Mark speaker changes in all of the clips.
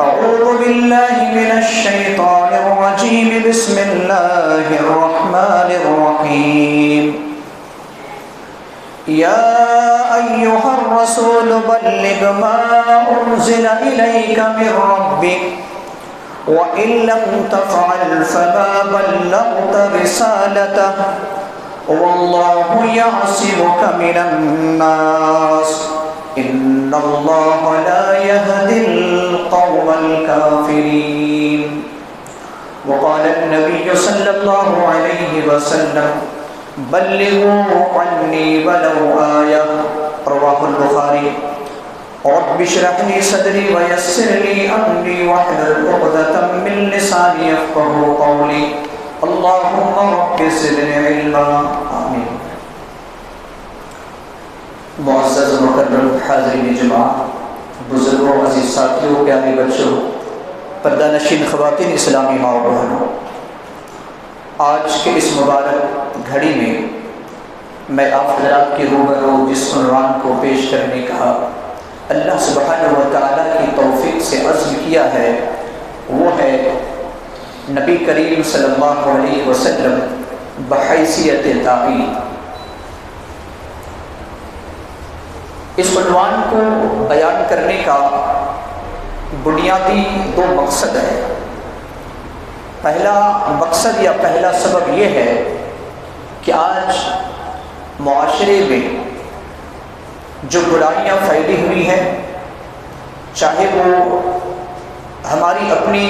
Speaker 1: أعوذ بالله من الشيطان الرجيم. بسم الله الرحمن الرحيم. يا أيها الرسول بلغ ما أنزل إليك من ربك وإن لم تفعل فما بلغت رسالته والله يعصمك من الناس إن الله لا يهدي القوم الكافرين. وقال النبي صلى الله عليه وسلم بلغوا عني ولو آية. رواه البخاري. رب اشرح لي صدري ويسر لي أمري واحلل عقدة من لساني يفقهوا قولي. اللهم رب زدني علما. آمین. معزز مکرم حاضرین جماعت، بزرگوں، عزیز ساتھیوں، پیارے بچوں، پردہ نشین خواتین، اسلامی ماں و بہنوں، آج کے اس مبارک گھڑی میں میں آپ حضرات کے روبرو جس عنوان کو پیش کرنے کا اللہ سبحانہ و تعالیٰ کی توفیق سے عزم کیا ہے وہ ہے نبی کریم صلی اللہ علیہ وسلم بحیثیت داعی. اس عنوان کو بیان کرنے کا بنیادی دو مقصد ہے. پہلا مقصد یا پہلا سبب یہ ہے کہ آج معاشرے میں جو برائیاں پھیلی ہوئی ہیں، چاہے وہ ہماری اپنی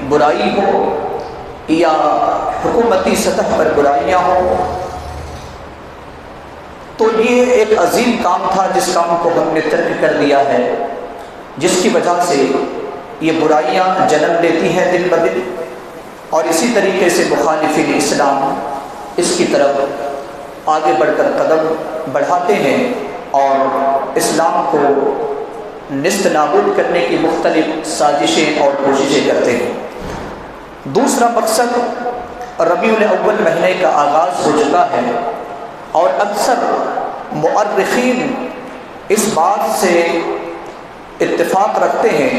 Speaker 1: برائی ہو یا حکومتی سطح پر برائیاں ہوں، تو یہ ایک عظیم کام تھا جس کام کو ہم نے ترک کر دیا ہے، جس کی وجہ سے یہ برائیاں جنم لیتی ہیں دن بدن، اور اسی طریقے سے مخالفین اسلام اس کی طرف آگے بڑھ کر قدم بڑھاتے ہیں اور اسلام کو نیست نابود کرنے کی مختلف سازشیں اور کوششیں کرتے ہیں. دوسرا مقصد، ربیع الاول مہینے کا آغاز ہو چکا ہے اور اکثر مؤرخین اس بات سے اتفاق رکھتے ہیں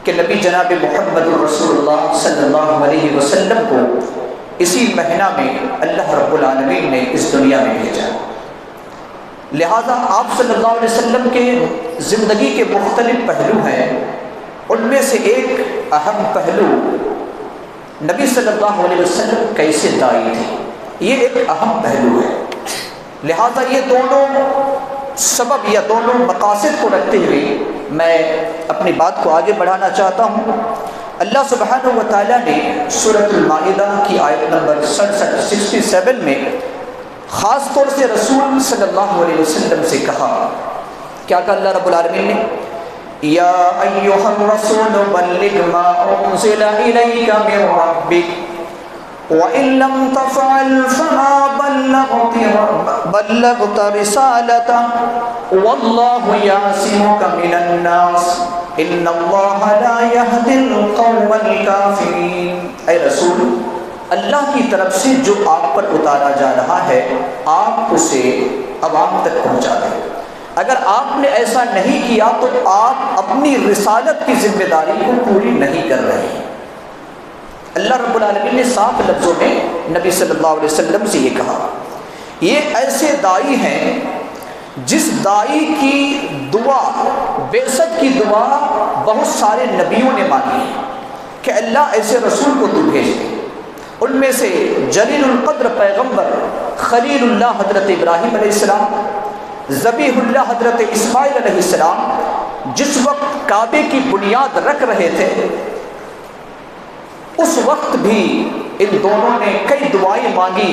Speaker 1: کہ نبی جناب محمد رسول اللہ صلی اللہ علیہ وسلم کو اسی مہینہ میں اللہ رب العالمین نے اس دنیا میں بھیجا. لہذا آپ صلی اللہ علیہ وسلم کے زندگی کے مختلف پہلو ہیں، ان میں سے ایک اہم پہلو نبی صلی اللہ علیہ وسلم کیسے داعی تھے، یہ ایک اہم پہلو ہے. لہذا یہ دونوں سبب یا دونوں مقاصد کو رکھتے ہوئے میں اپنی بات کو آگے بڑھانا چاہتا ہوں. اللہ سبحانہ و تعالیٰ نے سورۃ المائدہ کی آیت نمبر 67 میں خاص طور سے رسول صلی اللہ علیہ وسلم سے کہا. کیا کہا اللہ رب العالمین نے؟ یا ایھا الرسول بلغ ما انزل الیک من ربک وَإِن لَّمْ تَفْعَلْ فَمَا بَلَّغْتَ رِسَالَتَهُ وَاللَّهُ يَعْصِمُكَ مِنَ النَّاسِ إِنَّ اللَّهَ لَا يَهْدِي الْقَوْمَ الْكَافِرِينَ. اے رسول، اللہ کی طرف سے جو آپ پر اتارا جا رہا ہے آپ اسے عوام تک پہنچا دیں. اگر آپ نے ایسا نہیں کیا تو آپ اپنی رسالت کی ذمہ داری کو پوری نہیں کر رہے ہیں. اللہ رب العالمین نے صاف لفظوں میں نبی صلی اللہ علیہ وسلم سے یہ کہا. یہ ایسے داعی ہیں جس داعی کی دعا، بعثت کی دعا بہت سارے نبیوں نے مانگی کہ اللہ ایسے رسول کو تو بھیج دے. ان میں سے جلیل القدر پیغمبر خلیل اللہ حضرت ابراہیم علیہ السلام، ذبیح اللہ حضرت اسماعیل علیہ السلام جس وقت کعبے کی بنیاد رکھ رہے تھے اس وقت بھی ان دونوں نے کئی دعائیں مانگی.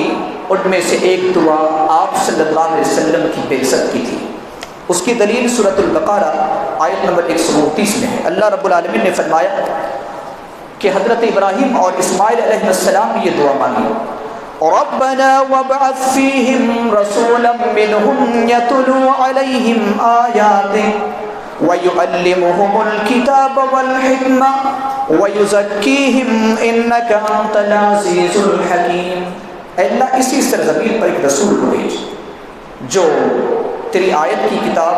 Speaker 1: ان میں سے ایک دعا آپ صلی اللہ علیہ وسلم کی بعثت کی تھی. اس کی دلیل سورۃ البقرہ آیت نمبر 129 میں ہے. اللہ رب العالمین نے فرمایا کہ حضرت ابراہیم اور اسماعیل علیہ السلام یہ دعا مانگی. ربنا وابعث فیہم رسولا منہم یتلو علیہم آیاتک وَيُعَلِّمُهُمُ الْكِتَابَ وَالْحِكْمَةَ وَيُزَكِّيهِمْ إِنَّكَ أَنْتَ الْعَزِيزُ الْحَكِيمُ. اے اللہ اسی سرزمین پر ایک رسول کو بھیج جو تیری آیت کی کتاب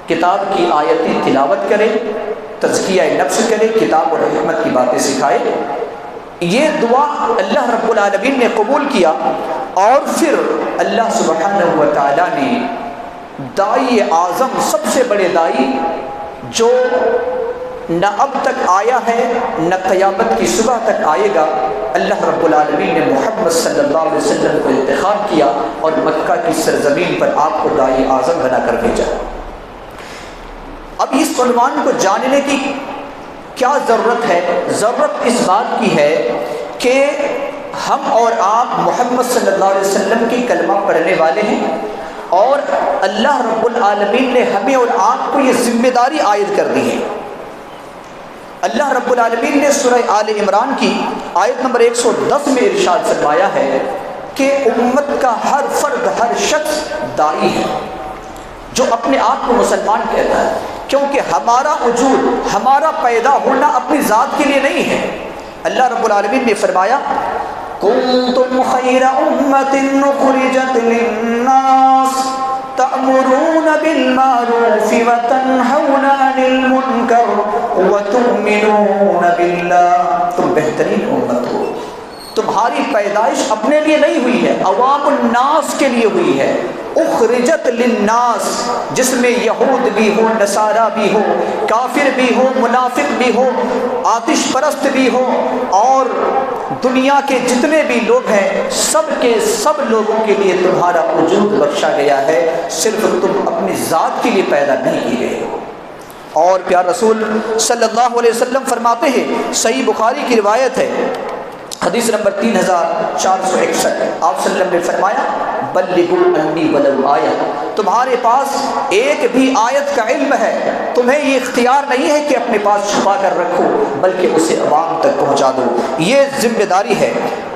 Speaker 1: کتاب کی آیتی تلاوت کرے، تزکیہ نفس کرے، کتاب اور حکمت کی باتیں سکھائے۔ یہ دعا اللہ رب العالمین نے قبول کیا، اور پھر اللہ سبحانہ و تعالیٰ نے داعی اعظم، سب سے بڑے داعی جو نہ اب تک آیا ہے نہ قیامت کی صبح تک آئے گا، اللہ رب العالمین نے محمد صلی اللہ علیہ وسلم کو انتخاب کیا اور مکہ کی سرزمین پر آپ کو داعی اعظم بنا کر بھیجا۔ اب اس عنوان کو جاننے کی کیا ضرورت ہے؟ ضرورت اس بات کی ہے کہ ہم اور آپ محمد صلی اللہ علیہ وسلم کی کلمہ پڑھنے والے ہیں، اور اللہ رب العالمین نے ہمیں اور آپ کو یہ ذمہ داری عائد کر دی ہے۔ اللہ رب العالمین نے سورہ آل عمران کی آیت نمبر 110 میں ارشاد فرمایا ہے کہ امت کا ہر فرد، ہر شخص داعی ہے جو اپنے آپ کو مسلمان کہتا ہے، کیونکہ ہمارا وجود، ہمارا پیدا ہونا اپنی ذات کے لیے نہیں ہے۔ اللہ رب العالمین نے فرمایا کنتم خیر امت اخرجت للناس تأمرون بالمعروف وتنہون عن المنکر وتؤمنون باللہ، تم بہترین امت ہو۔ تمہاری پیدائش اپنے لیے نہیں ہوئی ہے، عوام الناس کے لیے ہوئی ہے۔ اخرجت للناس، جس میں یہود بھی ہو، نصارہ بھی ہو، کافر بھی ہو، منافق بھی ہو، آتش پرست بھی ہو، اور دنیا کے جتنے بھی لوگ ہیں، سب کے سب لوگوں کے لیے تمہارا وجود بخشا گیا ہے، صرف تم اپنی ذات کے لیے پیدا نہیں کی گئے ہو۔ اور پیارا رسول صلی اللہ علیہ وسلم فرماتے ہیں، صحیح بخاری کی روایت ہے، حدیث نمبر 3461، آپ صلی اللہ علیہ وسلم نے فرمایا بلغوا انی ولو آیہ، تمہارے پاس ایک بھی آیت کا علم ہے، تمہیں یہ اختیار نہیں ہے کہ اپنے پاس چھپا کر رکھو، بلکہ اسے عوام تک پہنچا دو۔ یہ ذمہ داری ہے،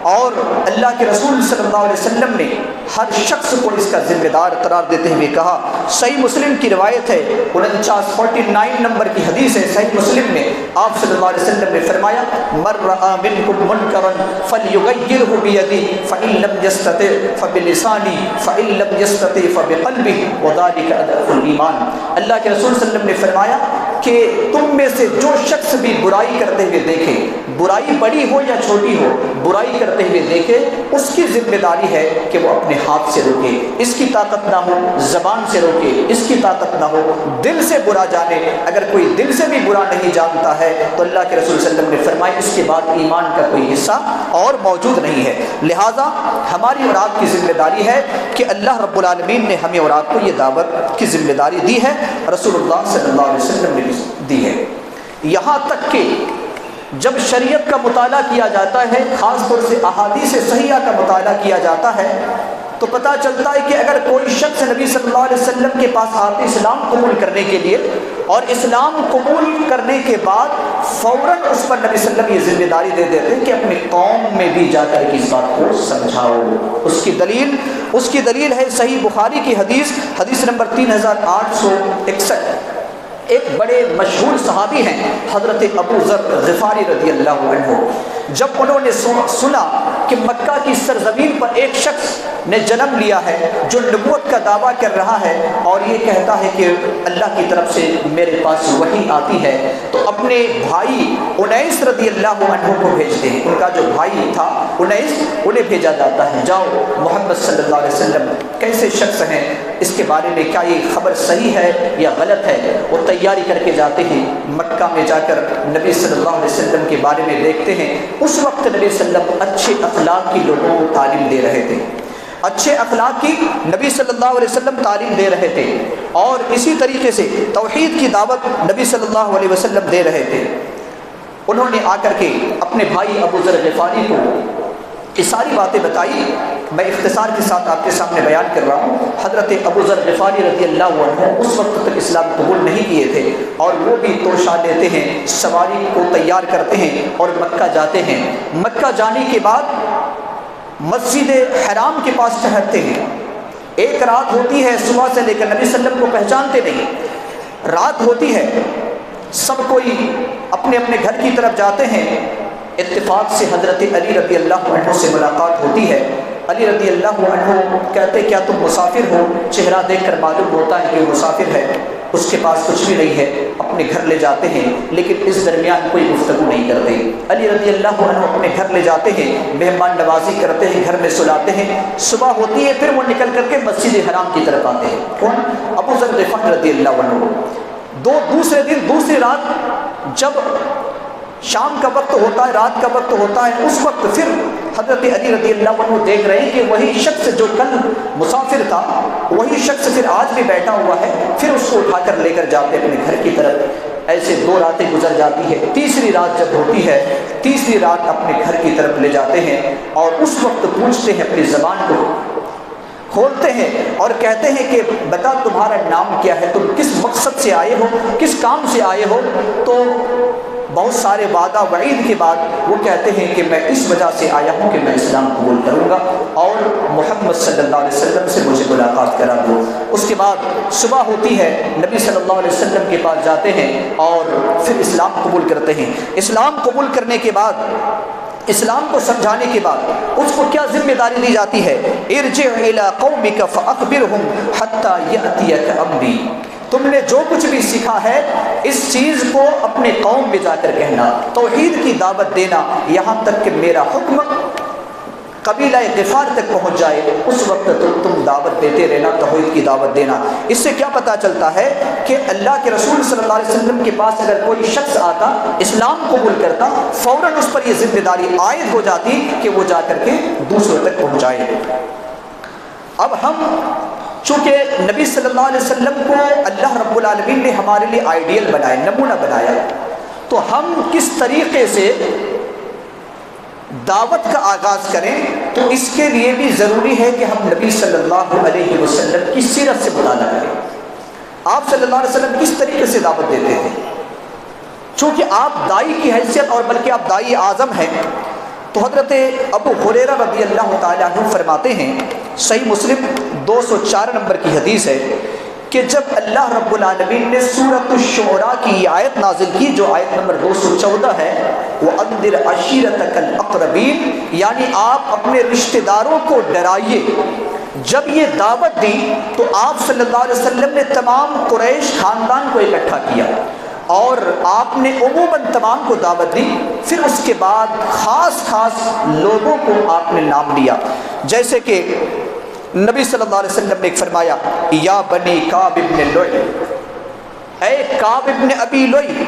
Speaker 1: اور اللہ کے رسول صلی اللہ علیہ وسلم نے ہر شخص کو اس کا ذمہ دار قرار دیتے ہوئے کہا، صحیح مسلم کی روایت ہے، 49 نمبر کی حدیث ہے صحیح مسلم میں، آپ صلی اللہ علیہ وسلم نے فرمایا من رأى منکم منکرا فلیغیرہ بیدہ فإن لم یستطع فبلسانہ فإن لم یستطع فبقلبہ وذلک اضعف الایمان۔ اللہ کے رسول صلی اللہ علیہ وسلم نے فرمایا کہ تم میں سے جو شخص بھی برائی کرتے ہوئے دیکھے، برائی بڑی ہو یا چھوٹی ہو، برائی کرتے ہوئے دیکھے، اس کی ذمہ داری ہے کہ وہ اپنے ہاتھ سے روکے، اس کی طاقت نہ ہو زبان سے روکے، اس کی طاقت نہ ہو دل سے برا جانے۔ اگر کوئی دل سے بھی برا نہیں جانتا ہے تو اللہ کے رسول صلی اللہ علیہ وسلم نے فرمایا اس کے بعد ایمان کا کوئی حصہ اور موجود نہیں ہے۔ لہٰذا ہماری اور آپ کی ذمہ داری ہے کہ اللہ رب العالمین نے ہمیں اور آپ کو یہ دعوت کی ذمہ داری دی ہے، رسول اللہ صلی اللہ علیہ وسلم نے بھی دی ہے۔ یہاں تک کہ جب شریعت کا مطالعہ کیا جاتا ہے، خاص طور سے احادیث صحیحہ کا مطالعہ کیا جاتا ہے، تو پتہ چلتا ہے کہ اگر کوئی شخص نبی صلی اللہ علیہ وسلم کے پاس آتے اسلام قبول کرنے کے لیے، اور اسلام قبول کرنے کے بعد فوراً اس پر نبی صلی اللہ علیہ وسلم یہ ذمہ داری دے دیتے ہیں کہ اپنی قوم میں بھی جا کر اس بات کو سمجھاؤ۔ اس کی دلیل ہے صحیح بخاری کی حدیث نمبر 3861۔ ایک بڑے مشہور صحابی ہیں حضرت ابو ذر غفاری رضی اللہ عنہ، جب انہوں نے سنا کہ مکہ کی سرزمین پر ایک شخص نے جنم لیا ہے جو نبوت کا دعویٰ کر رہا ہے اور یہ کہتا ہے کہ اللہ کی طرف سے میرے پاس وحی آتی ہے، تو اپنے بھائی انیس رضی اللہ عنہ کو بھیجتے ہیں۔ ان کا جو بھائی تھا انیس، انہیں بھیجا جاتا ہے، جاؤ محمد صلی اللہ علیہ وسلم کیسے شخص ہیں، اس کے بارے میں کیا یہ خبر صحیح ہے یا غلط ہے۔ وہ تیاری کر کے جاتے ہیں، مکہ میں جا کر نبی صلی اللہ علیہ وسلم کے بارے میں دیکھتے ہیں۔ اس وقت نبی صلی اللہ علیہ وسلم اچھے اخلاق کی لوگوں کو تعلیم دے رہے تھے، اچھے اخلاق کی نبی صلی اللہ علیہ وسلم تعلیم دے رہے تھے، اور اسی طریقے سے توحید کی دعوت نبی صلی اللہ علیہ وسلم دے رہے تھے۔ انہوں نے آ کر کے اپنے بھائی ابو ذر غفاری کو یہ ساری باتیں بتائی، میں اختصار کے ساتھ آپ کے سامنے بیان کر رہا ہوں۔ حضرت ابو ذر غفاری رضی اللہ عنہ اس وقت تک اسلام قبول نہیں کیے تھے، اور وہ بھی توشا لیتے ہیں، سواری کو تیار کرتے ہیں اور مکہ جاتے ہیں۔ مکہ جانے کے بعد مسجد حرام کے پاس ٹھہرتے ہیں۔ ایک رات ہوتی ہے صبح سے لے کر، نبی صلی اللہ علیہ وسلم کو پہچانتے نہیں، رات ہوتی ہے، سب کوئی اپنے اپنے گھر کی طرف جاتے ہیں۔ اتفاق سے حضرت علی رضی اللہ عنہ سے ملاقات ہوتی ہے، علی رضی اللہ عنہ کہتے کیا تم مسافر ہو؟ چہرہ دیکھ کر معلوم ہوتا ہے کہ وہ مسافر ہے، اس کے پاس کچھ بھی نہیں ہے، اپنے گھر لے جاتے ہیں، لیکن اس درمیان کوئی گفتگو نہیں کرتے۔ علی رضی اللہ عنہ اپنے گھر لے جاتے ہیں، مہمان نوازی کرتے ہیں، گھر میں سلاتے ہیں، صبح ہوتی ہے پھر وہ نکل کر کے مسجد حرام کی طرف آتے ہیں۔ کون؟ ابو ذر غفاری رضی اللہ عنہ۔ دوسرے دن دوسری رات جب شام کا وقت ہوتا ہے، رات کا وقت ہوتا ہے، اس وقت پھر حضرت علی رضی اللہ عنہ دیکھ رہے ہیں کہ وہی شخص جو کل مسافر تھا وہی شخص پھر آج بھی بیٹھا ہوا ہے، پھر اس کو اٹھا کر لے کر جاتے اپنے گھر کی طرف۔ ایسے 2 راتیں گزر جاتی ہے، تیسری رات جب ہوتی ہے، تیسری رات اپنے گھر کی طرف لے جاتے ہیں اور اس وقت پوچھتے ہیں، اپنی زبان کو کھولتے ہیں اور کہتے ہیں کہ بتا تمہارا نام کیا ہے، تم کس مقصد سے آئے ہو، کس کام سے آئے ہو؟ تو بہت سارے وعدہ وعید کے بعد وہ کہتے ہیں کہ میں اس وجہ سے آیا ہوں کہ میں اسلام قبول کروں گا اور محمد صلی اللہ علیہ وسلم سے مجھے ملاقات کرا دو۔ اس کے بعد صبح ہوتی ہے، نبی صلی اللہ علیہ وسلم کے پاس جاتے ہیں اور پھر اسلام قبول کرتے ہیں۔ اسلام قبول کرنے کے بعد، اسلام کو سمجھانے کے بعد اس کو کیا ذمہ داری دی جاتی ہے؟ ارجع الی قومک فاخبرهم حتی یأتیک امری۔ تم نے جو کچھ بھی سیکھا ہے اس چیز کو اپنے قوم میں جا کر کہنا، توحید کی دعوت دینا، یہاں تک کہ میرا حکم قبیلہ غفار تک پہنچ جائے، اس وقت تم دعوت دیتے رہنا، توحید کی دعوت دینا۔ اس سے کیا پتہ چلتا ہے کہ اللہ کے رسول صلی اللہ علیہ وسلم کے پاس اگر کوئی شخص آتا، اسلام قبول کرتا، فوراً اس پر یہ ذمہ داری عائد ہو جاتی کہ وہ جا کر کے دوسروں تک پہنچائے۔ اب ہم چونکہ نبی صلی اللہ علیہ وسلم کو اللہ رب العالمین نے ہمارے لیے آئیڈیل بنایا، نمونہ بنایا، تو ہم کس طریقے سے دعوت کا آغاز کریں، تو اس کے لیے بھی ضروری ہے کہ ہم نبی صلی اللہ علیہ وسلم کی سیرت سے مطالعہ کریں۔ آپ صلی اللہ علیہ وسلم کس طریقے سے دعوت دیتے تھے؟ چونکہ آپ دائی کی حیثیت اور بلکہ آپ دائی اعظم ہیں، تو حضرت ابو ہریرہ رضی اللہ تعالیٰ عنہ فرماتے ہیں، صحیح مسلم 204 نمبر کی حدیث ہے، کہ جب اللہ رب العالمین نے سورۃ الشعراء کی آیت نازل کی جو آیت نمبر 214 ہے، وَأَنذِرْ عَشِيرَتَكَ الْأَقْرَبِينَ، یعنی آپ اپنے رشتہ داروں کو ڈرائیے، جب یہ دعوت دی تو آپ صلی اللہ علیہ وسلم نے تمام قریش خاندان کو اکٹھا کیا اور آپ نے عموماً تمام کو دعوت دی، پھر اس کے بعد خاص خاص لوگوں کو آپ نے نام لیا، جیسے کہ نبی صلی اللہ علیہ وسلم نے ایک فرمایا، یا بنی کعب ابن لؤی، اے کعب ابن ابی لؤی،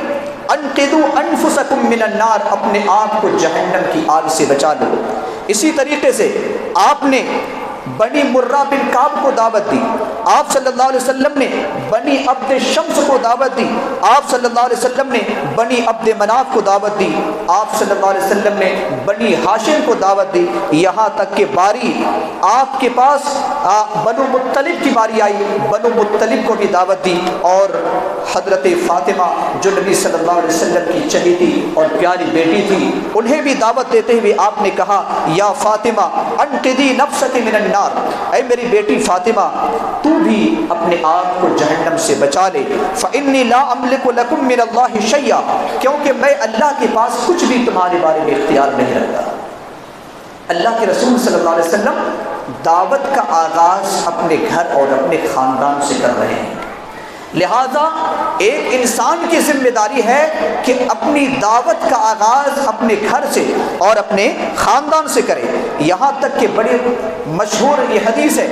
Speaker 1: انقذوا انفسکم من النار، اپنے آپ کو جہنم کی آگ سے بچا لو۔ اسی طریقے سے آپ نے بنی مرہ بن کعب کو دعوت دی، آپ صلی اللہ علیہ وسلم نے بنی عبد شمس کو دعوت دی، آپ صلی اللہ علیہ وسلم نے بنی عبد مناف کو دعوت دی، آپ صلی اللہ علیہ وسلم نے بنی ہاشم کو دعوت دی، یہاں تک کہ باری آپ کے پاس بنو مطلب کی باری آئی، بنو مطلب کو بھی دعوت دی، اور حضرت فاطمہ جو نبی صلی اللہ علیہ وسلم کی چہیتی اور پیاری بیٹی تھی، انہیں بھی دعوت دیتے ہوئے آپ نے کہا، یا فاطمہ انقذی نفسک من النار، اے میری بیٹی فاطمہ تو بھی اپنے آپ کو جہنم سے بچا لے، فإنی لا املک لکم من اللہ شیئا، کیونکہ میں اللہ کے پاس کچھ بھی تمہارے بارے میں اختیار نہیں رکھتا۔ اللہ کے رسول صلی اللہ علیہ وسلم دعوت کا آغاز اپنے گھر اور اپنے خاندان سے کر رہے ہیں، لہذا ایک انسان کی ذمہ داری ہے کہ اپنی دعوت کا آغاز اپنے گھر سے اور اپنے خاندان سے کرے۔ یہاں تک کہ بڑی مشہور یہ حدیث ہے،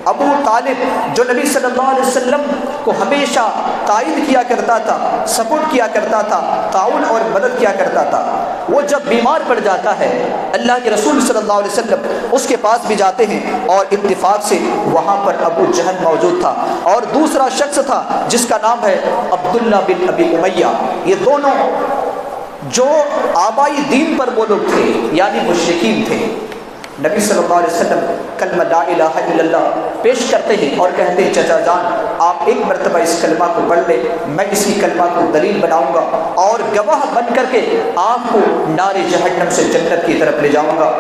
Speaker 1: ابو طالب جو نبی صلی اللہ علیہ وسلم کو ہمیشہ تائید کیا کرتا تھا، سپورٹ کیا کرتا تھا، تعاون اور مدد کیا کرتا تھا، وہ جب بیمار پڑ جاتا ہے اللہ کے رسول صلی اللہ علیہ وسلم اس کے پاس بھی جاتے ہیں، اور اتفاق سے وہاں پر ابو جہل موجود تھا اور دوسرا شخص تھا جس کا نام ہے عبداللہ بن ابی امیہ، یہ دونوں جو آبائی دین پر وہ لوگ تھے یعنی مشرکین تھے۔ نبی صلی اللہ علیہ وسلم کلمہ لا الہ الا اللہ پیش کرتے ہیں اور کہتے ہیں، چچا جان آپ ایک مرتبہ اس کلمہ کو پڑھ لیں، میں اسی کلمہ کو دلیل بناؤں گا اور گواہ بن کر کے آپ کو نار جہنم سے جنت کی طرف لے جاؤں گا۔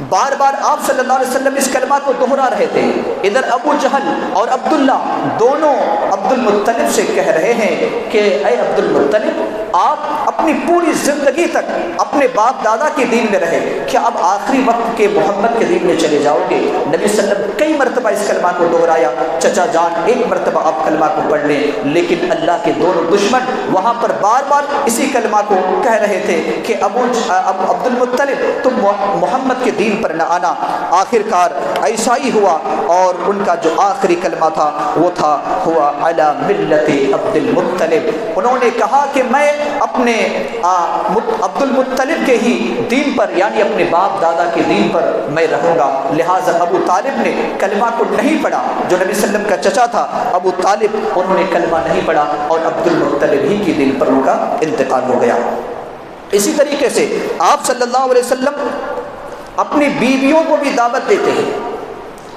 Speaker 1: بار بار آپ صلی اللہ علیہ وسلم اس کلمہ کو دہرا رہے تھے، ادھر ابو جہل اور عبداللہ دونوں عبد المطلب سے کہہ رہے ہیں کہ اے عبد المطلب آپ اپنی پوری زندگی تک اپنے باپ دادا کے دین میں رہے، کیا اب آخری وقت کے محمد کے دین میں چلے جاؤ گے؟ نبی صلی اللہ علیہ وسلم کئی مرتبہ اس کلمہ کو دہرایا، چچا جان ایک مرتبہ آپ کلمہ کو پڑھ لیں، لیکن اللہ کے دونوں دشمن وہاں پر بار بار اسی کلمہ کو کہہ رہے تھے کہ عبد المطلب تم محمد کے دین پر نہ آنا۔ آخر کار ایسا ہی ہوا، اور ان کا جو آخری کلمہ تھا وہ تھا ہوا علی ملت عبد المطلب۔ انہوں نے کہا کہ میں اپنے عبد المطلب کے ہی دین پر، یعنی اپنے باپ دادا کے دین پر میں رہوں گا۔ لہٰذا ابو طالب نے کلمہ کو نہیں پڑھا، جو نبی صلی اللہ علیہ وسلم کا چچا تھا ابو طالب، انہوں نے کلمہ نہیں پڑھا اور عبد المطلب ہی کے دین پر ان کا انتقال ہو گیا۔ اسی طریقے سے آپ صلی اللہ علیہ وسلم اپنی بیویوں کو بھی دعوت دیتے ہیں،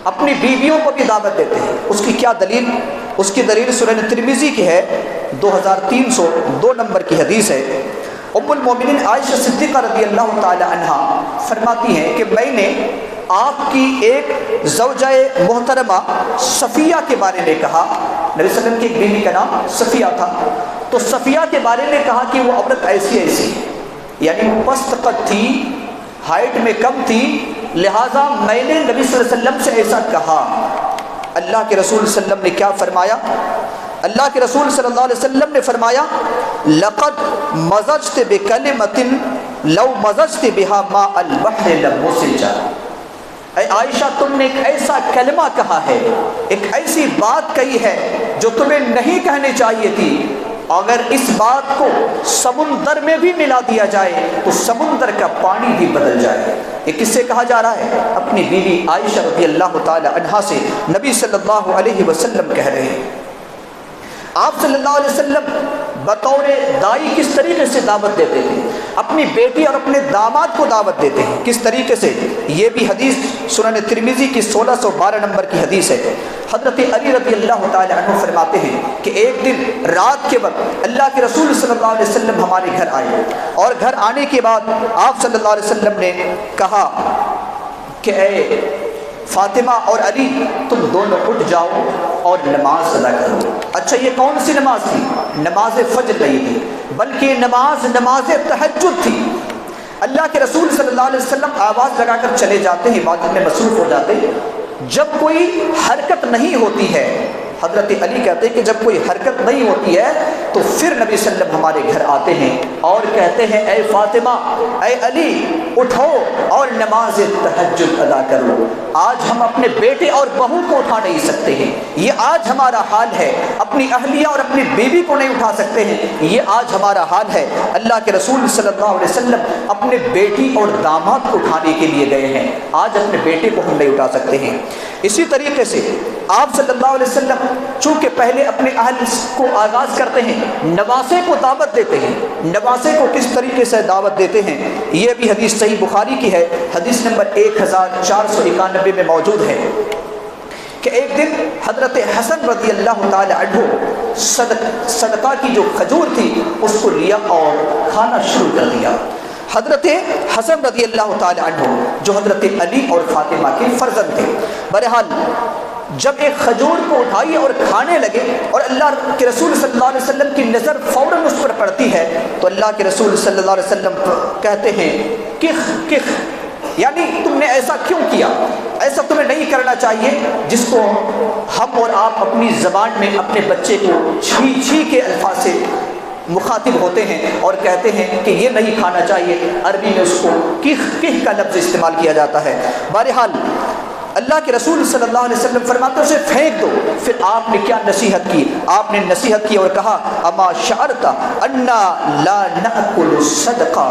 Speaker 1: اپنی بیویوں کو بھی دعوت دیتے ہیں۔ اس کی کیا دلیل؟ اس کی دلیل سنن ترمذی کی ہے، 2302 نمبر کی حدیث ہے۔ ام المومنین عائشہ صدیقہ رضی اللہ تعالی عنہا فرماتی ہیں کہ میں نے آپ کی ایک زوجہ محترمہ صفیہ کے بارے میں کہا، نبی صلی اللہ علیہ وسلم کی ایک بیوی کا نام صفیہ تھا، تو صفیہ کے بارے میں کہا کہ وہ عورت ایسی ایسی ہے، یعنی وہ پست قد تھی، ہائٹ میں کم تھی، لہٰذا میں نے نبی صلی اللہ علیہ وسلم سے ایسا کہا۔ اللہ کے رسول صلی اللہ علیہ وسلم نے کیا فرمایا؟ اللہ کے رسول صلی اللہ علیہ وسلم نے فرمایا لقد مزجت بکلمۃ لو مزجت بها ماء البحر لمزجا۔ اے عائشہ، تم نے ایک ایسا کلمہ کہا ہے، ایک ایسی بات کہی ہے جو تمہیں نہیں کہنی چاہیے تھی، اگر اس بات کو سمندر میں بھی ملا دیا جائے تو سمندر کا پانی بھی بدل جائے۔ یہ کس سے کہا جا رہا ہے؟ اپنی بیوی عائشہ رضی اللہ تعالی عنہا سے نبی صلی اللہ علیہ وسلم کہہ رہے ہیں۔ آپ صلی اللہ علیہ وسلم بطور دائی کس طریقے سے دعوت دیتے ہیں؟ اپنی بیٹی اور اپنے داماد کو دعوت دیتے ہیں، کس طریقے سے؟ یہ بھی حدیث سنن ترمذی کی 1612 نمبر کی حدیث ہے۔ حضرت علی رضی اللہ تعالی عنہ فرماتے ہیں کہ ایک دن رات کے وقت اللہ کے رسول صلی اللہ علیہ وسلم ہمارے گھر آئے، اور گھر آنے کے بعد آپ صلی اللہ علیہ وسلم نے کہا کہ اے فاطمہ اور علی، تم دونوں اٹھ جاؤ اور نماز ادا کرو۔ اچھا، یہ کون سی نماز تھی؟ نماز فجر نہیں تھی، بلکہ نماز تہجد تھی۔ اللہ کے رسول صلی اللہ علیہ وسلم آواز لگا کر چلے جاتے ہیں، عبادت میں مصروف ہو جاتے ہیں۔ جب کوئی حرکت نہیں ہوتی ہے، حضرت علی کہتے ہیں کہ جب کوئی حرکت نہیں ہوتی ہے تو پھر نبی صلی اللہ علیہ وسلم ہمارے گھر آتے ہیں اور کہتے ہیں اے فاطمہ، اے علی، اٹھو اور نماز تہجد ادا کرو۔ آج ہم اپنے بیٹے اور بہو کو اٹھا نہیں سکتے ہیں، یہ آج ہمارا حال ہے۔ اپنی اہلیہ اور اپنی بیوی کو نہیں اٹھا سکتے ہیں، یہ آج ہمارا حال ہے۔ اللہ کے رسول صلی اللہ علیہ وسلم اپنے بیٹی اور داماد کو اٹھانے کے لیے گئے ہیں، آج اپنے بیٹے کو ہم نہیں اٹھا سکتے ہیں۔ اسی طریقے سے آپ صلی اللہ علیہ وسلم چونکہ پہلے اپنے اہل کو آغاز کرتے ہیں، نواسے کو دعوت دیتے ہیں۔ نواسے کو کس طریقے سے دعوت دیتے ہیں؟ یہ بھی حدیث صحیح بخاری کی ہے، حدیث نمبر 1491 میں موجود ہے کہ ایک دن حضرت حسن رضی اللہ تعالی عنہ صدقہ کی جو کھجور تھی اس کو لیا اور کھانا شروع کر دیا۔ حضرت حسن رضی اللہ تعالی عنہ جو حضرت علی اور فاطمہ کے فرزند تھے، بہرحال جب ایک کھجور کو اٹھائی اور کھانے لگے اور اللہ کے رسول صلی اللہ علیہ وسلم کی نظر فوراً اس پر پڑتی ہے تو اللہ کے رسول صلی اللہ علیہ وسلم کہتے ہیں کخ کخ، یعنی تم نے ایسا کیوں کیا؟ ایسا تمہیں نہیں کرنا چاہیے، جس کو ہم اور آپ اپنی زبان میں اپنے بچے کو چھی چھی کے الفاظ سے مخاطب ہوتے ہیں اور کہتے ہیں کہ یہ نہیں کھانا چاہیے، عربی میں اس کو کخ کخ کا لفظ استعمال کیا جاتا ہے۔ بہرحال اللہ کے رسول صلی اللہ علیہ وسلم فرماتے اسے پھینک دو۔ پھر آپ نے کیا نصیحت کی؟ آپ نے نصیحت کی اور کہا اما شعرت انا لا ناکل الصدقہ،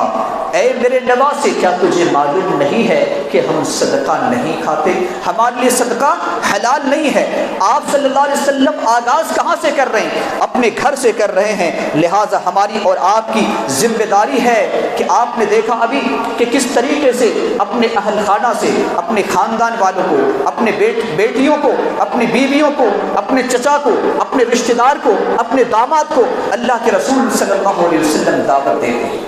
Speaker 1: اے میرے نواسے، کیا تجھے معلوم نہیں ہے کہ ہم صدقہ نہیں کھاتے؟ ہمارے لیے صدقہ حلال نہیں ہے۔ آپ صلی اللہ علیہ وسلم آغاز کہاں سے کر رہے ہیں؟ اپنے گھر سے کر رہے ہیں۔ لہٰذا ہماری اور آپ کی ذمہ داری ہے کہ آپ نے دیکھا ابھی کہ کس طریقے سے اپنے اہل خانہ سے، اپنے خاندان والوں کو، اپنے بیٹیوں کو، اپنی بیویوں کو، اپنے چچا کو، اپنے رشتہ دار کو، اپنے داماد کو اللہ کے رسول صلی اللہ علیہ وسلم دعوت دیتے ہیں۔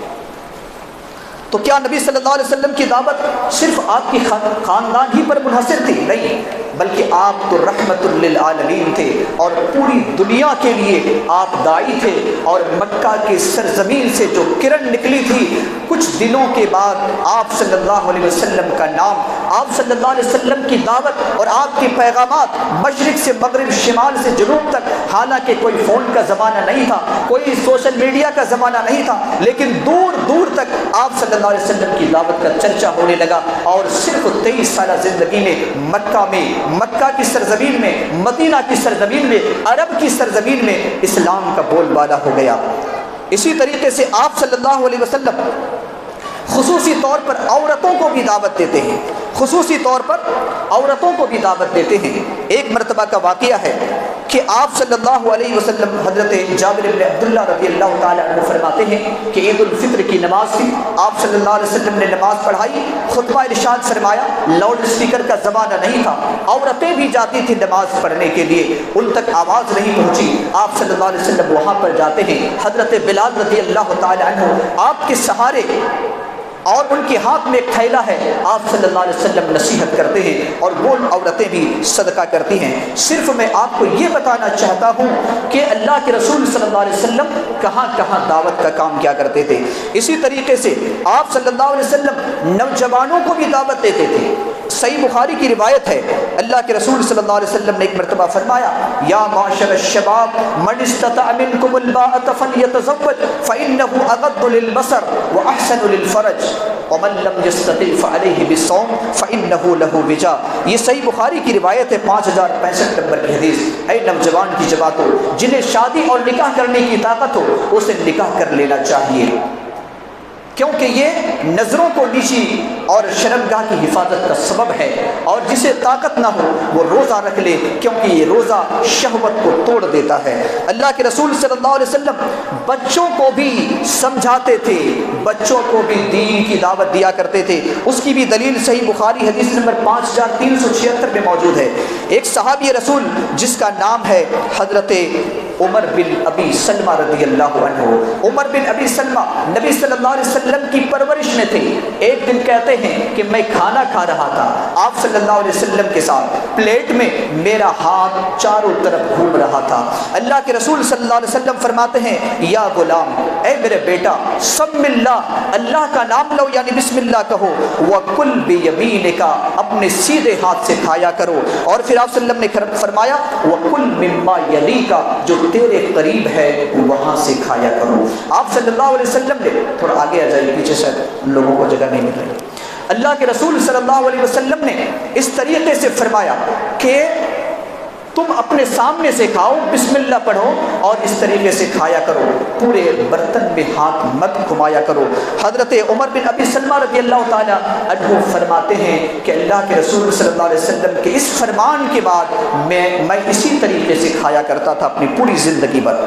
Speaker 1: تو کیا نبی صلی اللہ علیہ وسلم کی دعوت صرف آپ کی خاندان ہی پر منحصر تھی؟ نہیں، بلکہ آپ تو رحمت للعالمین تھے اور پوری دنیا کے لیے آپ داعی تھے، اور مکہ کی سرزمین سے جو کرن نکلی تھی، کچھ دنوں کے بعد آپ صلی اللہ علیہ وسلم کا نام، آپ صلی اللہ علیہ وسلم کی دعوت اور آپ کے پیغامات مشرق سے مغرب، شمال سے جنوب تک، حالانکہ کوئی فون کا زمانہ نہیں تھا، کوئی سوشل میڈیا کا زمانہ نہیں تھا، لیکن دور دور تک آپ صلی اللہ علیہ وسلم کی دعوت کا چرچا ہونے لگا، اور صرف 23 سالہ زندگی میں مکہ کی سرزمین میں، مدینہ کی سرزمین میں، عرب کی سرزمین میں اسلام کا بول بالا ہو گیا۔ اسی طریقے سے آپ صلی اللہ علیہ وسلم خصوصی طور پر عورتوں کو بھی دعوت دیتے ہیں، خصوصی طور پر عورتوں کو بھی دعوت دیتے ہیں۔ ایک مرتبہ کا واقعہ ہے کہ آپ صلی اللہ علیہ وسلم، حضرت جابر بن عبداللہ رضی اللہ تعالیٰ عنہ فرماتے ہیں کہ عید الفطر کی نماز تھی، آپ صلی اللہ علیہ وسلم نے نماز پڑھائی، خطبہ ارشاد فرمایا، لاؤڈ اسپیکر کا زمانہ نہیں تھا، عورتیں بھی جاتی تھیں نماز پڑھنے کے لیے، ان تک آواز نہیں پہنچی، آپ صلی اللہ علیہ وسلم وہاں پر جاتے ہیں، حضرت بلال رضی اللہ تعالیٰ عنہ آپ کے سہارے اور ان کے ہاتھ میں ایک تھیلا ہے، آپ صلی اللہ علیہ وسلم نصیحت کرتے ہیں اور وہ عورتیں بھی صدقہ کرتی ہیں۔ صرف میں آپ کو یہ بتانا چاہتا ہوں کہ اللہ کے رسول صلی اللہ علیہ وسلم کہاں کہاں دعوت کا کام کیا کرتے تھے۔ اسی طریقے سے آپ صلی اللہ علیہ وسلم نوجوانوں کو بھی دعوت دیتے تھے۔ صحیح بخاری کی روایت ہے، اللہ کے رسول صلی اللہ علیہ وسلم نے ایک مرتبہ فرمایا، یا معاشر الشباب من استطاع منکم الباءۃ فلیتزوج فإنہ اغض للبصر واحسن للفرج ومن لم يستطع فعليه بالصوم فإنه له وجاء۔ یہ صحیح بخاری کی روایت ہے، 5065 نمبر کی حدیث۔ اے نوجوان کی جماعتوں، جنہیں شادی اور نکاح کرنے کی طاقت ہو اسے نکاح کر لینا چاہیے، کیونکہ یہ نظروں کو نیچی اور شرمگاہ کی حفاظت کا سبب ہے، اور جسے طاقت نہ ہو وہ روزہ رکھ لے، کیونکہ یہ روزہ شہوت کو توڑ دیتا ہے۔ اللہ کے رسول صلی اللہ علیہ وسلم بچوں کو بھی سمجھاتے تھے، بچوں کو بھی دین کی دعوت دیا کرتے تھے۔ اس کی بھی دلیل صحیح بخاری حدیث نمبر 5376 میں موجود ہے۔ ایک صحابی رسول جس کا نام ہے حضرت عمر بن ابی سلمہ رضی اللہ عنہ، عمر بن ابی سلمہ نبی صلی اللہ علیہ وسلم کی پرورش میں تھے۔ ایک دن کہتے ہیں کہ میں کھانا کھا رہا تھا آپ صلی اللہ علیہ وسلم کے ساتھ، پلیٹ میں میرا ہاتھ چاروں طرف گھوم رہا تھا۔ اللہ کے رسول صلی اللہ علیہ وسلم فرماتے ہیں، یا غلام، اے میرے بیٹا، سم اللہ، اللہ کا نام لو یعنی بسم اللہ کہو، وَكُلْ بِيَمِينِكَ، اپنے سیدھے ہاتھ سے کھایا کرو، اور پھر آپ صلی اللہ علیہ وسلم نے فرمایا، وَكُلْ مِمَّا يَلِيكَ، جو تیرے قریب ہے وہاں سے کھایا کرو۔ آپ صلی اللہ علیہ وسلم نے، تھوڑا آگے آ جائیے، پیچھے سے لوگوں کو جگہ نہیں مل رہی، اللہ کے رسول صلی اللہ علیہ وسلم نے اس طریقے سے فرمایا کہ تم اپنے سامنے سے کھاؤ، بسم اللہ پڑھو اور اس طریقے سے کھایا کرو، پورے برتن میں ہاتھ مت گھمایا کرو۔ حضرت عمر بن ابی سلمہ رضی اللہ تعالیٰ عنہ فرماتے ہیں کہ اللہ کے رسول صلی اللہ علیہ وسلم کے اس فرمان کے بعد میں اسی طریقے سے کھایا کرتا تھا اپنی پوری زندگی بھر،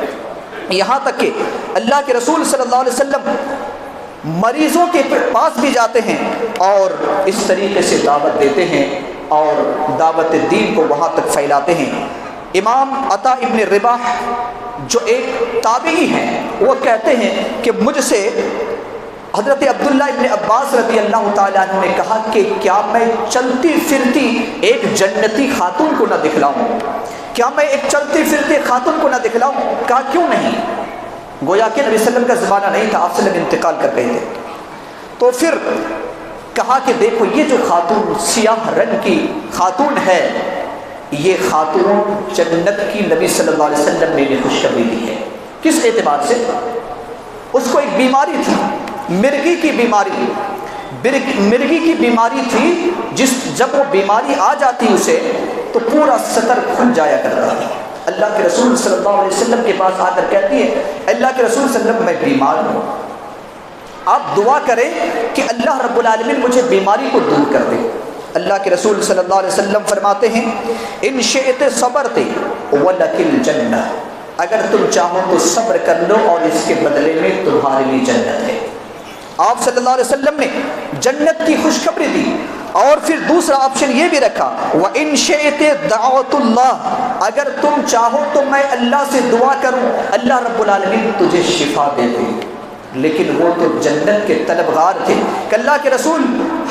Speaker 1: یہاں تک کہ اللہ کے رسول صلی اللہ علیہ وسلم مریضوں کے پاس بھی جاتے ہیں اور اس طریقے سے دعوت دیتے ہیں اور دعوت دین کو وہاں تک پھیلاتے ہیں۔ امام عطا ابن رباح جو ایک تابعی ہیں، وہ کہتے ہیں کہ مجھ سے حضرت عبداللہ ابن عباس رضی اللہ تعالیٰ عنہ نے کہا کہ کیا میں چلتی پھرتی ایک جنتی خاتون کو نہ دکھلاؤں، کیا میں ایک چلتی پھرتی خاتون کو نہ دکھلاؤں؟ کہا کیوں نہیں؟ گویا کہ نبی صلی اللہ علیہ وسلم کا زمانہ نہیں تھا، آپ صلی اللہ علیہ وسلم انتقال کر گئے تھے۔ تو پھر کہا کہ دیکھو یہ جو خاتون سیاہ رنگ کی خاتون ہے، یہ خاتون جنت کی نبی صلی اللہ علیہ وسلم نے بھی خوشخبری دی ہے۔ کس اعتبار سے؟ اس کو ایک بیماری تھی، مرگی کی بیماری، مرگی کی بیماری تھی، جب وہ بیماری آ جاتی اسے تو پورا سطر کھل جایا کرتا تھا۔ اللہ کے رسول صلی اللہ علیہ وسلم کے پاس آ کر کہتی ہے، اللہ کے رسول صلی اللہ علیہ وسلم میں بیمار ہوں، آپ دعا کریں کہ اللہ رب العالمین مجھے بیماری کو دور کر دے۔ اللہ کے رسول صلی اللہ علیہ وسلم فرماتے ہیں، ان شئت صبرت ولک الجنہ، اگر تم چاہو تو صبر کر لو اور اس کے بدلے میں تمہارے لیے جنت ہے۔ آپ صلی اللہ علیہ وسلم نے جنت کی خوشخبری دی، اور پھر دوسرا آپشن یہ بھی رکھا، وَإِن شِئْتِ دَعَوْتُ اللَّهِ، اگر تم چاہو تو میں اللہ سے دعا کروں اللہ رب العالمین تجھے شفا دے دے۔ لیکن وہ تو جنت کے طلبگار تھے کہ اللہ کے رسول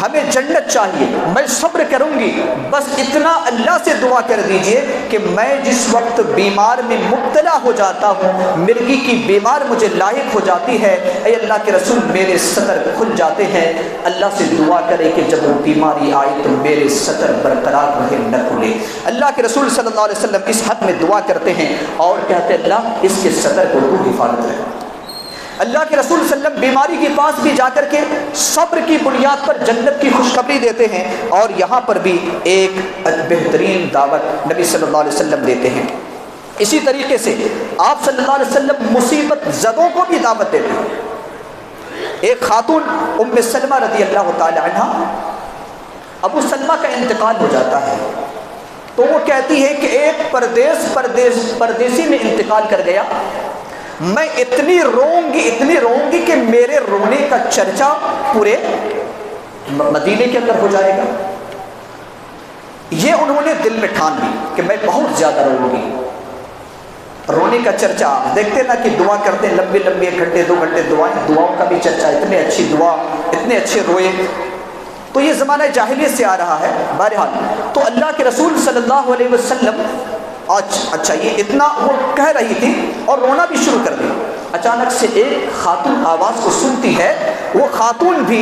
Speaker 1: ہمیں جنت چاہیے، میں صبر کروں گی، بس اتنا اللہ سے دعا کر دیجئے کہ میں جس وقت بیمار میں مبتلا ہو جاتا ہوں، مرگی کی بیمار مجھے لاحق ہو جاتی ہے، اے اللہ کے رسول میرے سطر کھل جاتے ہیں۔ اللہ سے دعا کرے کہ جب وہ بیماری آئی تو میرے سطر برقرار رہے، نہ کھلے۔ اللہ کے رسول صلی اللہ علیہ وسلم اس حق میں دعا کرتے ہیں اور کہتے ہیں اللہ اس کے سطر کو تو حفاظت رکھ۔ اللہ کے رسول صلی اللہ علیہ وسلم بیماری کے پاس بھی جا کر کے صبر کی بنیاد پر جنت کی خوشخبری دیتے ہیں، اور یہاں پر بھی ایک بہترین دعوت نبی صلی اللہ علیہ وسلم دیتے ہیں۔ اسی طریقے سے آپ صلی اللہ علیہ وسلم مصیبت زدوں کو بھی دعوت دیتے ہیں۔ ایک خاتون ام سلمہ رضی اللہ تعالی عنہ، ابو سلمہ کا انتقال ہو جاتا ہے تو وہ کہتی ہے کہ ایک پردیسی میں انتقال کر گیا، میں اتنی روں گی کہ میرے رونے کا چرچا پورے مدینے کے اندر ہو جائے گا۔ یہ انہوں نے دل میں ٹھان لی کہ میں بہت زیادہ روں گی۔ رونے کا چرچا دیکھتے نا کہ دعا کرتے ہیں لمبے لمبے 1 گھنٹے 2 گھنٹے دعاؤں کا بھی چرچا، اتنے اچھی دعا، اتنے اچھے روئے، تو یہ زمانہ جاہلیت سے آ رہا ہے۔ بہرحال تو اللہ کے رسول صلی اللہ علیہ وسلم اچھا یہ اتنا وہ کہہ رہی تھی اور رونا بھی شروع کر دی، اچانک سے ایک خاتون آواز کو سنتی ہے، وہ خاتون بھی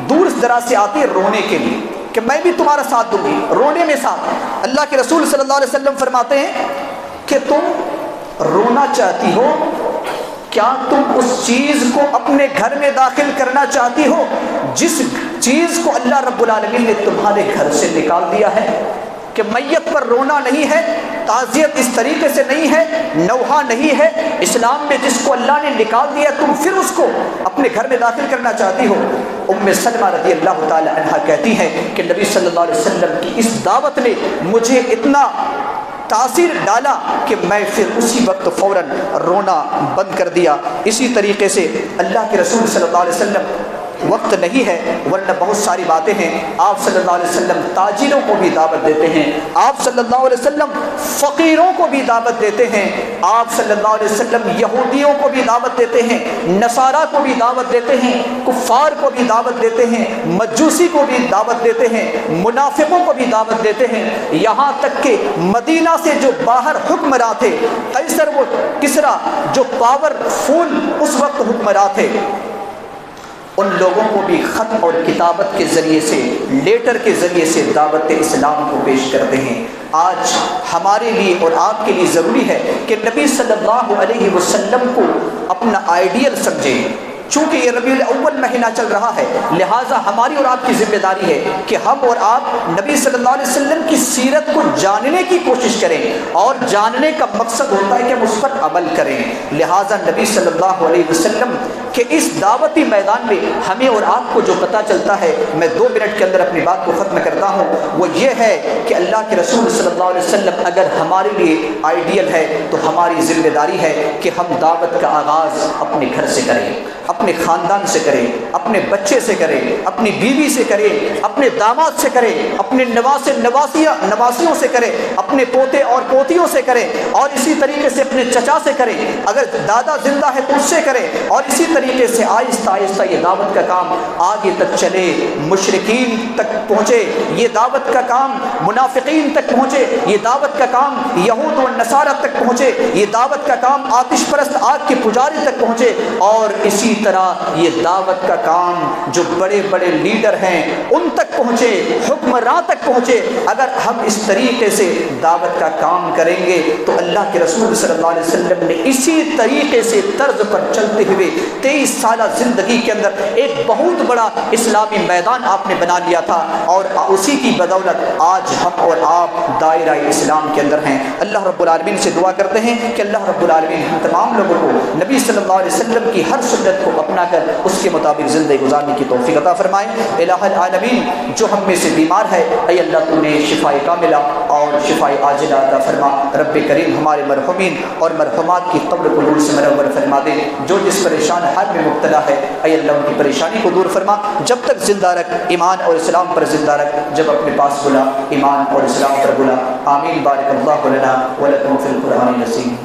Speaker 1: دور دراز سے آتی ہے رونے کے لیے کہ میں بھی تمہارا ساتھ دوں گی، رونے میں ساتھ۔ اللہ کے رسول صلی اللہ علیہ وسلم فرماتے ہیں کہ تم رونا چاہتی ہو، کیا تم اس چیز کو اپنے گھر میں داخل کرنا چاہتی ہو جس چیز کو اللہ رب العالمین نے تمہارے گھر سے نکال دیا ہے؟ کہ میت پر رونا نہیں ہے، تعزیت اس طریقے سے نہیں ہے، نوحہ نہیں ہے، اسلام میں جس کو اللہ نے نکال دیا تم پھر اس کو اپنے گھر میں داخل کرنا چاہتی ہو۔ ام سلمہ رضی اللہ تعالی عنہا کہتی ہیں کہ نبی صلی اللہ علیہ وسلم کی اس دعوت نے مجھے اتنا تاثیر ڈالا کہ میں پھر اسی وقت فوراً رونا بند کر دیا۔ اسی طریقے سے اللہ کے رسول صلی اللہ علیہ وسلم، وقت نہیں ہے ورنہ بہت ساری باتیں ہیں، آپ صلی اللہ علیہ وسلم تاجروں کو بھی دعوت دیتے ہیں، آپ صلی اللہ علیہ وسلم فقیروں کو بھی دعوت دیتے ہیں، آپ صلی اللہ علیہ وسلم یہودیوں کو بھی دعوت دیتے ہیں، نصارہ کو بھی دعوت دیتے ہیں، کفار کو بھی دعوت دیتے ہیں، مجوسی کو بھی دعوت دیتے ہیں، منافقوں کو بھی دعوت دیتے ہیں، یہاں تک کہ مدینہ سے جو باہر حکمراں تھے، قیصر و کسریٰ جو پاورفل اس وقت حکمراں تھے، ان لوگوں کو بھی خط اور کتابت کے ذریعے سے، لیٹر کے ذریعے سے دعوت اسلام کو پیش کرتے ہیں۔ آج ہمارے لیے اور آپ کے لیے ضروری ہے کہ نبی صلی اللہ علیہ وسلم کو اپنا آئیڈیل سمجھیں۔ چونکہ یہ ربیع الاول مہینہ چل رہا ہے، لہٰذا ہماری اور آپ کی ذمہ داری ہے کہ ہم اور آپ نبی صلی اللہ علیہ وسلم کی سیرت کو جاننے کی کوشش کریں، اور جاننے کا مقصد ہوتا ہے کہ ہم اس پر عمل کریں۔ لہٰذا نبی صلی اللہ علیہ وسلم کہ اس دعوتی میدان میں ہمیں اور آپ کو جو پتہ چلتا ہے، میں 2 منٹ کے اندر اپنی بات کو ختم کرتا ہوں، وہ یہ ہے کہ اللہ کے رسول صلی اللہ علیہ وسلم اگر ہمارے لیے آئیڈیل ہے تو ہماری ذمہ داری ہے کہ ہم دعوت کا آغاز اپنے گھر سے کریں، اپنے خاندان سے کریں، اپنے بچے سے کریں، اپنی بیوی سے کریں، اپنے داماد سے کریں، اپنے نواسیوں سے کریں، اپنے پوتے اور پوتیوں سے کریں، اور اسی طریقے سے اپنے چچا سے کریں، اگر دادا زندہ ہے تو اس سے کریں، اور اسی طریقے سے آہستہ آہستہ یہ دعوت کا کام آگے تک چلے، مشرکین تک پہنچے، یہ دعوت کا کام منافقین تک پہنچے، یہ دعوت کا کام یہود و نصارہ تک پہنچے، یہ دعوت کا کام آتش پرست آگ کے پجاری تک پہنچے، اور اسی طرح یہ دعوت کا کام جو بڑے بڑے لیڈر ہیں ان تک پہنچے، حکمراں تک پہنچے۔ اگر ہم اس طریقے سے دعوت کا کام کریں گے تو اللہ کے رسول صلی اللہ علیہ وسلم نے اسی طریقے سے طرز پر چلتے ہوئے 23 سالہ زندگی کے اندر ایک بہت بڑا اسلامی میدان آپ نے بنا لیا تھا، اور اسی کی بدولت آج ہم اور آپ دائرہ اسلام کے اندر ہیں۔ اللہ رب العالمین سے دعا کرتے ہیں کہ اللہ رب العالمین ہم تمام لوگوں کو نبی صلی اللہ علیہ وسلم کی ہر سنت کو اپنا کر اس کے مطابق زندگی گزارنے کی توفیق عطا فرمائے۔ الہ العالمین جو ہم میں سے بیمار ہے، اے اللہ تو نے شفاء کاملہ اور شفاء عاجلہ عطا فرما۔ رب کریم ہمارے مرحومین اور مرحومات کی قبر کو نور سے منور فرما دے۔ جو جس پریشان حال میں مبتلا ہے، اے اللہ ان کی پریشانی کو دور فرما۔ جب تک زندہ رکھ، ایمان اور اسلام پر زندہ رکھ، جب اپنے پاس بلا ایمان اور اسلام پر بلا۔ آمین۔ بارک اللہ لنا ولکم فی القرآن العظیم۔